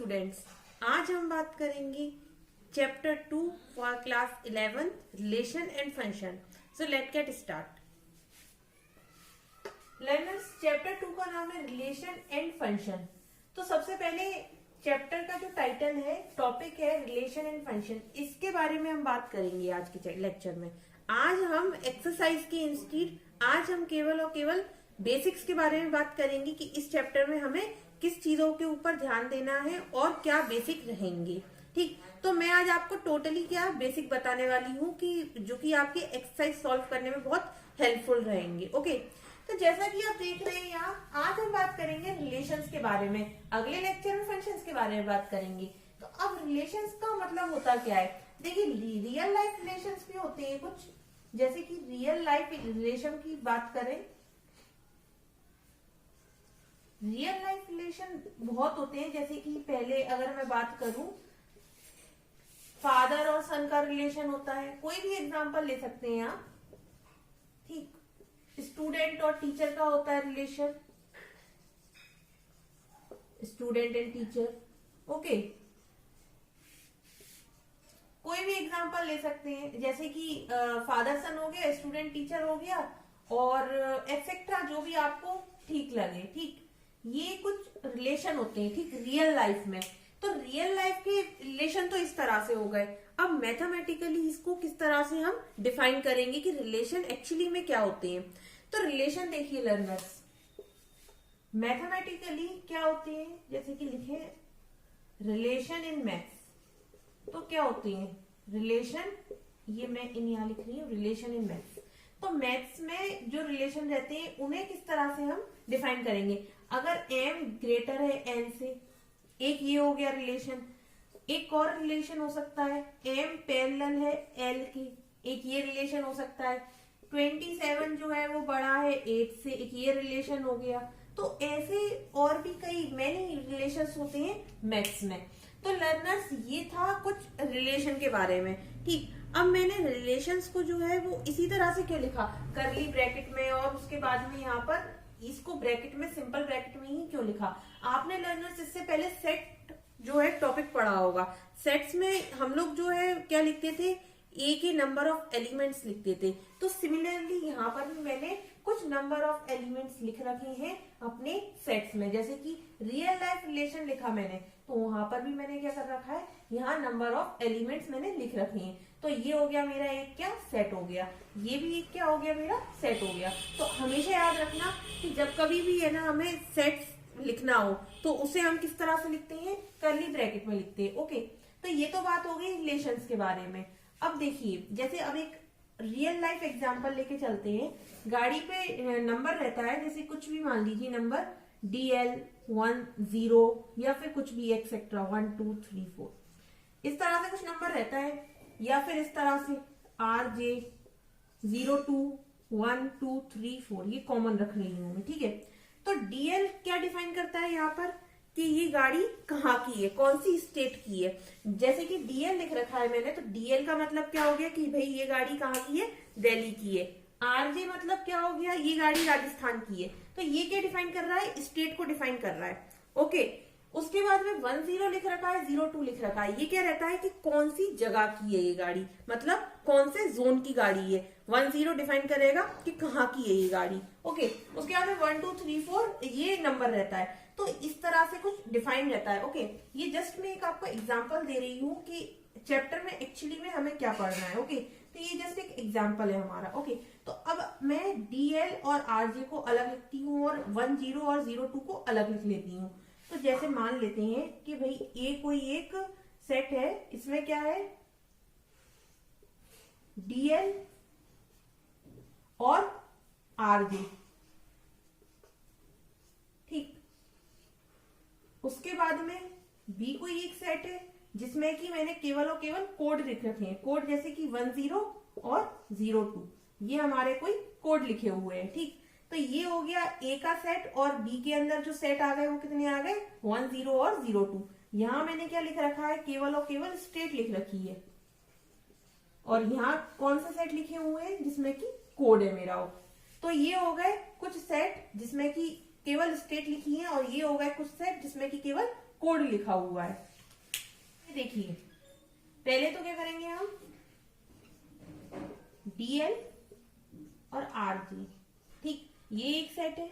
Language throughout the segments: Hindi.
स्टूडेंट्स, आज हम बात करेंगे chapter 2 for class 11 relation and function. So let get start. Learners, chapter 2 का नाम है रिलेशन एंड फंक्शन। तो सबसे पहले चैप्टर का जो टाइटल है, टॉपिक है रिलेशन एंड फंक्शन, इसके बारे में हम बात करेंगे आज के लेक्चर में। आज हम एक्सरसाइज के इंस्टीट्यूट आज हम केवल और केवल बेसिक्स के बारे में बात करेंगे कि इस चैप्टर में हमें किस चीजों के ऊपर ध्यान देना है और क्या बेसिक रहेंगे। ठीक, तो मैं आज आपको टोटली क्या बेसिक बताने वाली हूँ कि जो कि आपके एक्सरसाइज सॉल्व करने में बहुत हेल्पफुल रहेंगे। ओके, तो जैसा कि आप देख रहे हैं यहाँ, आज हम बात करेंगे रिलेशंस के बारे में, अगले लेक्चर में फंक्शंस के बारे में बात करेंगे। तो अब रिलेशंस का मतलब होता क्या है? देखिए, रियल लाइफ रिलेशंस भी होते हैं कुछ, जैसे कि रियल लाइफ रिलेशन की बात करें, रियल लाइफ रिलेशन बहुत होते हैं। जैसे कि पहले अगर मैं बात करूं, फादर और सन का रिलेशन होता है, कोई भी एग्जांपल ले सकते हैं आप। ठीक, स्टूडेंट और टीचर का होता है relation, student and teacher. Okay, कोई भी एग्जांपल ले सकते हैं, जैसे कि फादर सन हो गया, स्टूडेंट टीचर हो गया, और एक्सेट्रा जो भी आपको ठीक लगे। ठीक, ये कुछ रिलेशन होते हैं, ठीक, रियल लाइफ में। तो रियल लाइफ के रिलेशन तो इस तरह से हो गए। अब मैथमेटिकली इसको किस तरह से हम डिफाइन करेंगे कि रिलेशन एक्चुअली में क्या होते हैं। तो रिलेशन देखिए लर्नर्स, मैथमेटिकली क्या होते हैं, जैसे कि लिखे रिलेशन इन मैथ्स, तो क्या होते हैं रिलेशन, ये मैं इन यहां लिख रही हूँ, रिलेशन इन मैथ्स। तो मैथ्स में जो रिलेशन रहते हैं उन्हें किस तरह से हम डिफाइन करेंगे? अगर m ग्रेटर है n से, एक ये हो गया रिलेशन। एक और रिलेशन हो सकता है m पैरेलल है l की, एक ये रिलेशन हो सकता है। 27 जो है वो बड़ा है 8 से, एक ये रिलेशन हो गया। तो ऐसे और भी कई मैनी रिलेशंस होते हैं मैथ्स में। तो लर्नर्स, ये था कुछ रिलेशन के बारे में। ठीक, अब मैंने रिलेशंस को जो है वो इसी तरह से क्यों लिखा, करली ब्रैकेट में, और उसके बाद में यहाँ पर इसको ब्रैकेट में, सिंपल ब्रैकेट में ही क्यों लिखा? आपने लर्नर्स इससे पहले सेट जो है टॉपिक पढ़ा होगा। सेट्स में हम लोग जो है क्या लिखते थे, ए के नंबर ऑफ एलिमेंट्स लिखते थे। तो सिमिलरली यहाँ पर भी मैंने कुछ नंबर ऑफ एलिमेंट्स लिख रखे हैं अपने सेट्स में। जैसे कि रियल लाइफ रिलेशन लिखा मैंने, तो वहां पर भी मैंने क्या कर रखा है, यहाँ नंबर ऑफ एलिमेंट्स मैंने लिख रखे हैं। तो ये हो गया मेरा एक क्या सेट हो गया, ये भी एक क्या हो गया मेरा सेट हो गया। तो हमेशा याद रखना कि जब कभी भी है ना हमें सेट्स लिखना हो तो उसे हम किस तरह से लिखते हैं, करली ब्रैकेट में लिखते हैं। ओके, तो ये तो बात हो गई रिलेशंस के बारे में। अब देखिए, जैसे अब एक रियल लाइफ एग्जांपल लेके चलते हैं। गाड़ी पे नंबर रहता है, जैसे कुछ भी मान लीजिए नंबर DL 1 0 या फिर कुछ भी एक्सेट्रा 1 2 3 4, इस तरह से कुछ नंबर रहता है, या फिर इस तरह से RJ 0 2 1 2 3 4, ये कॉमन रख रही हूं मैं। ठीक है, तो DL क्या डिफाइन करता है यहाँ पर कि ये गाड़ी कहाँ की है, कौन सी स्टेट की है। जैसे कि DL लिख रखा है मैंने, तो DL का मतलब क्या हो गया कि भाई ये गाड़ी कहाँ की है, दिल्ली की है। RJ मतलब क्या हो गया, ये गाड़ी राजस्थान की है। तो ये क्या डिफाइन कर रहा है, स्टेट को डिफाइन कर रहा है। ओके, उसके बाद में 1 0 लिख रखा है, 0 2 लिख रखा है, ये क्या रहता है कि कौन सी जगह की है ये गाड़ी, मतलब कौन से जोन की गाड़ी है। 1 0 डिफाइन करेगा कि कहाँ की है ये गाड़ी। ओके, उसके बाद में 1 2 3 4 ये नंबर रहता है। तो इस तरह से कुछ डिफाइन रहता है। ओके, ये जस्ट मैं एक आपको एग्जांपल दे रही हूँ कि चैप्टर में एक्चुअली में हमें क्या पढ़ना है। ओके, तो ये जस्ट एक एग्जांपल है हमारा। ओके, तो अब मैं DL और RJ को अलग लिखती हूँ और 1 0 और 0 2 को अलग लिख लेती हूँ। तो जैसे मान लेते हैं कि भाई ये कोई एक सेट है, इसमें क्या है DL और RJ। ठीक, उसके बाद में B कोई एक सेट है जिसमें कि मैंने केवल और केवल कोड लिख रखे हैं। कोड जैसे कि 1 0 और 0 2, ये हमारे कोई कोड लिखे हुए हैं। ठीक, तो ये हो गया A का सेट, और B के अंदर जो सेट आ गए वो कितने आ गए, 1 0 और 0 2। यहाँ मैंने क्या लिख रखा है, केवल और केवल स्टेट लिख रखी है। और यहाँ कौन सा सेट लिखे हुए हैं जिसमें कि कोड है मेरा। तो ये हो गए कुछ सेट जिसमें कि केवल स्टेट लिखी है और ये होगा कुछ सेट जिसमें कि केवल कोड लिखा हुआ है। देखिए पहले तो क्या करेंगे हम, डीएल और आरजे, ठीक, ये एक सेट है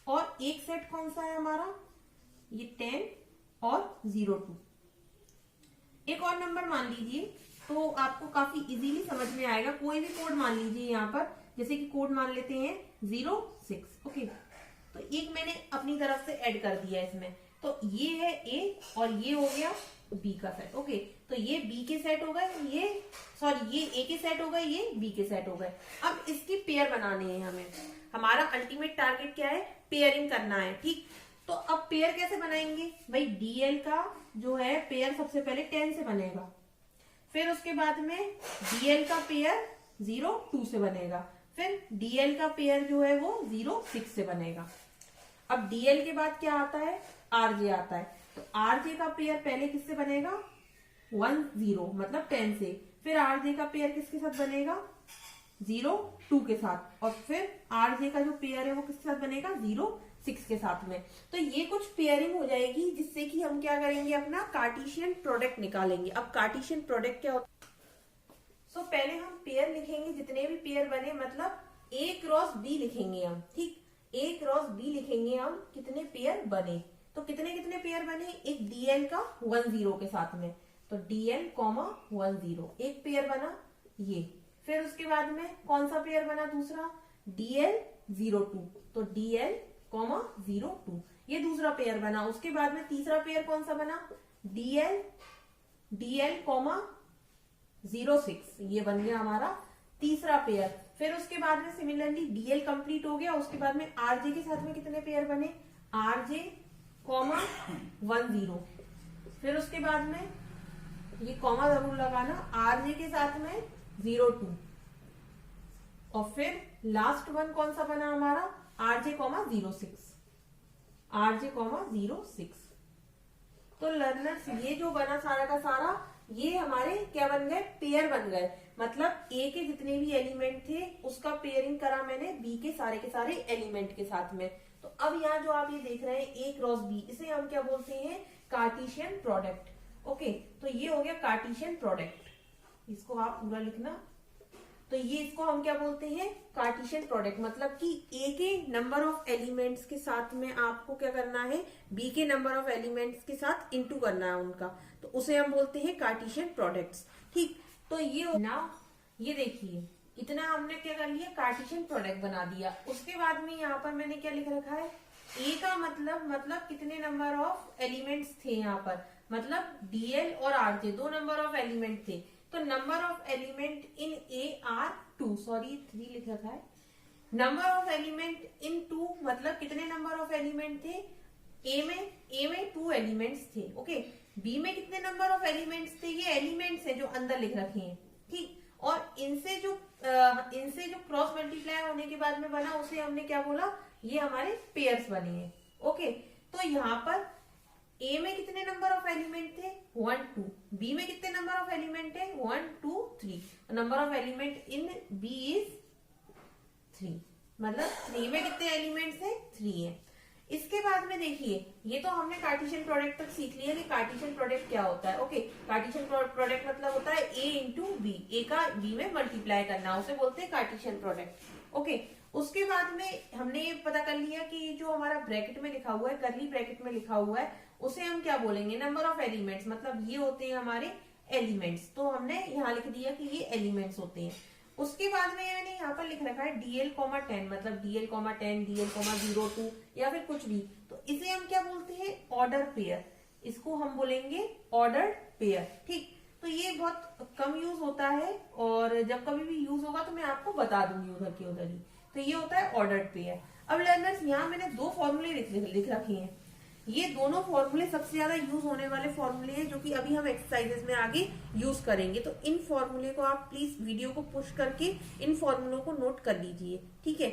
और एक सेट कौन सा है हमारा, ये 10 और 02। एक और नंबर मान लीजिए तो आपको काफी इजीली समझ में आएगा। कोई भी कोड मान लीजिए यहाँ पर, जैसे कि कोड मान लेते हैं 06, ओके। तो एक मैंने अपनी तरफ से ऐड कर दिया इसमें, तो ये है ए और ये हो गया बी का सेट, ओके। तो ये बी के सेट हो गए, ये सॉरी ये ए के सेट हो गए, ये बी के सेट हो गए। अब इसकी पेयर बनाने हैं हमें, हमारा अल्टीमेट टारगेट क्या है, पेयरिंग करना है, ठीक। तो अब पेयर कैसे बनाएंगे भाई, डीएल का जो है पेयर सबसे पहले 10 से बनेगा, फिर उसके बाद में डीएल का पेयर 02 से बनेगा, फिर डीएल का पेयर जो है वो 06 से बनेगा। अब डीएल के बाद क्या आता है, आरजे आता है। तो आरजे का पेयर पहले किससे बनेगा, 10 मतलब 10 से, फिर आरजे का पेयर किसके साथ बनेगा, 02 के साथ, और फिर आरजे का जो पेयर है वो किसके साथ बनेगा, 06 के साथ में। तो ये कुछ पेयरिंग हो जाएगी जिससे कि हम क्या करेंगे, अपना कार्टेशियन प्रोडक्ट निकालेंगे। अब कार्टेशियन प्रोडक्ट क्या होता है, सो पहले हम पेयर लिखेंगे, जितने भी पेयर बने मतलब ए क्रॉस बी लिखेंगे हम, ठीक, ए क्रॉस बी लिखेंगे हम, कितने पेयर बने, तो कितने कितने पेयर बने, एक डीएल का 10 के साथ में, तो डीएल कॉमा 10 एक पेयर बना ये, फिर उसके बाद में कौन सा पेयर बना दूसरा, डीएल 02, तो डीएल कॉमा 02 ये दूसरा पेयर बना। उसके बाद में तीसरा पेयर कौन सा बना, डीएल कॉमा 06, ये बन गया हमारा तीसरा पेयर। फिर उसके बाद में सिमिलरली डीएल कंप्लीट हो गया, उसके बाद में आरजे के साथ में कितने पेयर बने, आरजे कॉमा 10, फिर उसके बाद में ये कॉमा जरूर लगाना, आरजे के साथ में 02, और फिर लास्ट वन कौन सा बना हमारा, आरजे कॉमा 06, आरजे कॉमा 06। तो लर्नर्स ये जो बना सारा का सारा, ये हमारे क्या बन गए, पेयर बन गए। मतलब ए के जितने भी एलिमेंट थे उसका पेयरिंग करा मैंने बी के सारे एलिमेंट के साथ में। तो अब यहाँ जो आप ये देख रहे हैं ए क्रॉस बी, इसे हम क्या बोलते हैं, कार्टेशियन प्रोडक्ट, ओके। तो ये हो गया कार्टेशियन प्रोडक्ट, इसको आप पूरा लिखना। तो ये इसको हम क्या बोलते हैं, कार्टेशियन प्रोडक्ट। मतलब कि ए के नंबर ऑफ एलिमेंट्स के साथ में आपको क्या करना है, बी के नंबर ऑफ एलिमेंट्स के साथ इंटू करना है उनका, तो उसे हम बोलते हैं कार्टेशियन प्रोडक्ट्स, ठीक। तो ये ना, ये देखिए इतना हमने क्या कर लिया, कार्टेशियन प्रोडक्ट बना दिया। उसके बाद में यहाँ पर मैंने क्या लिख रखा है, ए का मतलब कितने नंबर ऑफ एलिमेंट्स थे यहाँ पर, मतलब डीएल और आरजे दो नंबर ऑफ एलिमेंट थे। तो number of element in A R 2, sorry 3 लिख रखा है। नंबर ऑफ एलिमेंट इन 2 मतलब कितने नंबर ऑफ एलिमेंट थे, ए में 2 एलिमेंट्स थे, ओके। बी में कितने नंबर ऑफ एलिमेंट्स थे, ये एलिमेंट्स है जो अंदर लिख रखे हैं, ठीक। और इनसे जो क्रॉस मल्टीप्लाई होने के बाद में बना, उसे हमने क्या बोला, ये हमारे पेयर्स बने हैं, ओके। तो यहाँ पर ए में कितने नंबर ऑफ एलिमेंट थे, 1 2, बी में कितने नंबर ऑफ एलिमेंट है, 1 2 3, number of element in B is 3, मतलब 3 में कितने एलिमेंट्स है, 3 है। इसके बाद में देखिए, ये तो हमने कार्टेशियन प्रोडक्ट तक सीख लिया कि कार्टेशियन प्रोडक्ट क्या होता है, ओके। कार्टेशियन प्रोडक्ट मतलब होता है ए इंटू बी, ए का बी में मल्टीप्लाई करना, उसे बोलते हैं कार्टेशियन प्रोडक्ट, ओके। उसके बाद में हमने ये पता कर लिया कि जो हमारा ब्रैकेट में लिखा हुआ है, करली ब्रैकेट में लिखा हुआ है, उसे हम क्या बोलेंगे, नंबर ऑफ एलिमेंट्स, मतलब ये होते हैं हमारे एलिमेंट्स। तो हमने यहाँ लिख दिया कि ये एलिमेंट्स होते हैं। उसके बाद में मैंने यहाँ पर लिख रखा है डीएल कॉमा 10, मतलब डीएल कॉमा 10, डीएल कॉमा 02 या फिर कुछ भी। तो इसे हम क्या बोलते हैं, ऑर्डर पेयर, इसको हम बोलेंगे ऑर्डर्ड पेयर, ठीक। तो ये बहुत कम यूज होता है और जब कभी भी यूज होगा तो मैं आपको बता दूंगी उधर की उधर ही। तो ये होता है ऑर्डर्ड पेयर। अब लर्नर्स यहाँ मैंने 2 फॉर्मूले लिख रखे हैं। ये दोनों फॉर्मूले सबसे ज्यादा यूज होने वाले फॉर्मूले हैं जो कि अभी हम एक्सरसाइजेस में आगे यूज करेंगे। तो इन फॉर्मूले को आप प्लीज वीडियो को पुश करके इन फॉर्मूलों को नोट कर लीजिए, ठीक है,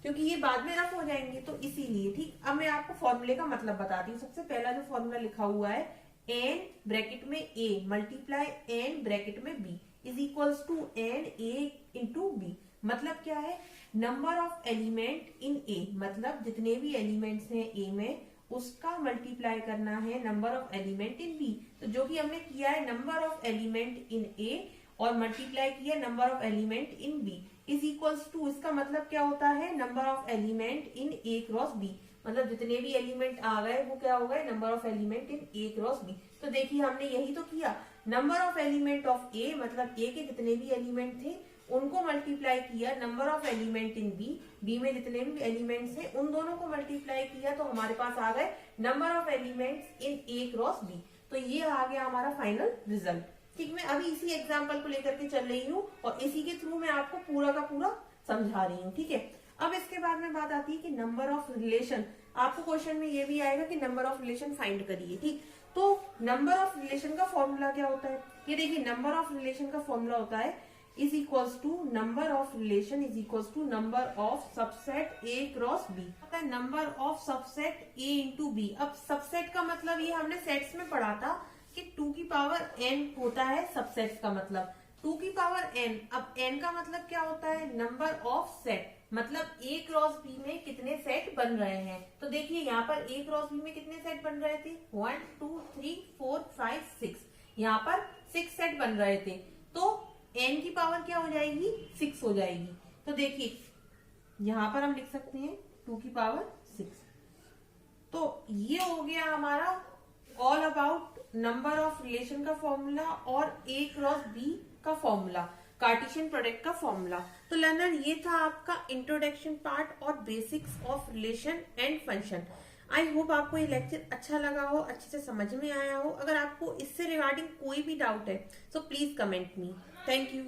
क्योंकि ये बाद में रफ हो जाएंगे, तो इसीलिए, ठीक। अब मैं आपको फॉर्मूले का मतलब बताती हूँ। सबसे पहला जो फॉर्मूला लिखा हुआ है, एन ब्रैकेट में ए मल्टीप्लाई एन ब्रैकेट में B is equals to n A into B. मतलब क्या है, number of element in A, मतलब जितने भी एलिमेंट्स हैं ए में उसका मल्टीप्लाई करना है number of element in B. तो जो कि हमने किया है, number of element in A और मल्टीप्लाई किया number of element in B is equals to, इसका मतलब क्या होता है, number of element in A cross B, मतलब जितने भी एलिमेंट आ गए वो क्या हो गए, number of element in A cross B. तो देखिए हमने यही तो किया, number of element of A मतलब ए के जितने भी एलिमेंट थे उनको मल्टीप्लाई किया number of element in B, B में जितने भी एलिमेंट्स हैं उन दोनों को मल्टीप्लाई किया तो हमारे पास आ गए number of elements in A cross B. तो ये आ गया हमारा फाइनल रिजल्ट। ठीक, मैं अभी इसी एग्जाम्पल को लेकर के चल रही हूँ और इसी के थ्रू मैं आपको पूरा का पूरा समझा रही हूँ। ठीक है, अब इसके बाद में बात आती है कि नंबर ऑफ रिलेशन। आपको क्वेश्चन में ये भी आएगा कि नंबर ऑफ रिलेशन फाइंड करिए। ठीक, तो नंबर ऑफ रिलेशन का फॉर्मूला क्या होता है, ये देखिए, नंबर ऑफ रिलेशन का फॉर्मूला होता है is equals to number of relation is equals to number of subset A cross B, number of subset A into B. अब सबसेट का मतलब ये हमने सेट्स में पढ़ा था कि 2 की पावर n होता है सबसेट्स का मतलब 2 की पावर n। अब n का मतलब क्या होता है, नंबर ऑफ सेट, मतलब a क्रॉस b में कितने सेट बन रहे हैं। तो देखिए यहाँ पर a क्रॉस b में कितने सेट बन रहे थे, 1 2 3 4 5 6, यहाँ पर 6 सेट बन रहे थे। तो n की पावर क्या हो जाएगी, 6 हो जाएगी। तो देखिए यहाँ पर हम लिख सकते हैं 2 की पावर 6। तो ये हो गया हमारा all about number of relation का फॉर्मूला और a क्रॉस b का फॉर्मूला, कार्टेशियन प्रोडक्ट का फॉर्मूला। तो लर्नर ये था आपका इंट्रोडक्शन पार्ट और basics of relation and function. I hope आपको ये लेक्चर अच्छा लगा हो, अच्छे से समझ में आया हो। अगर आपको इससे रिगार्डिंग कोई भी डाउट है तो please comment me. Thank you.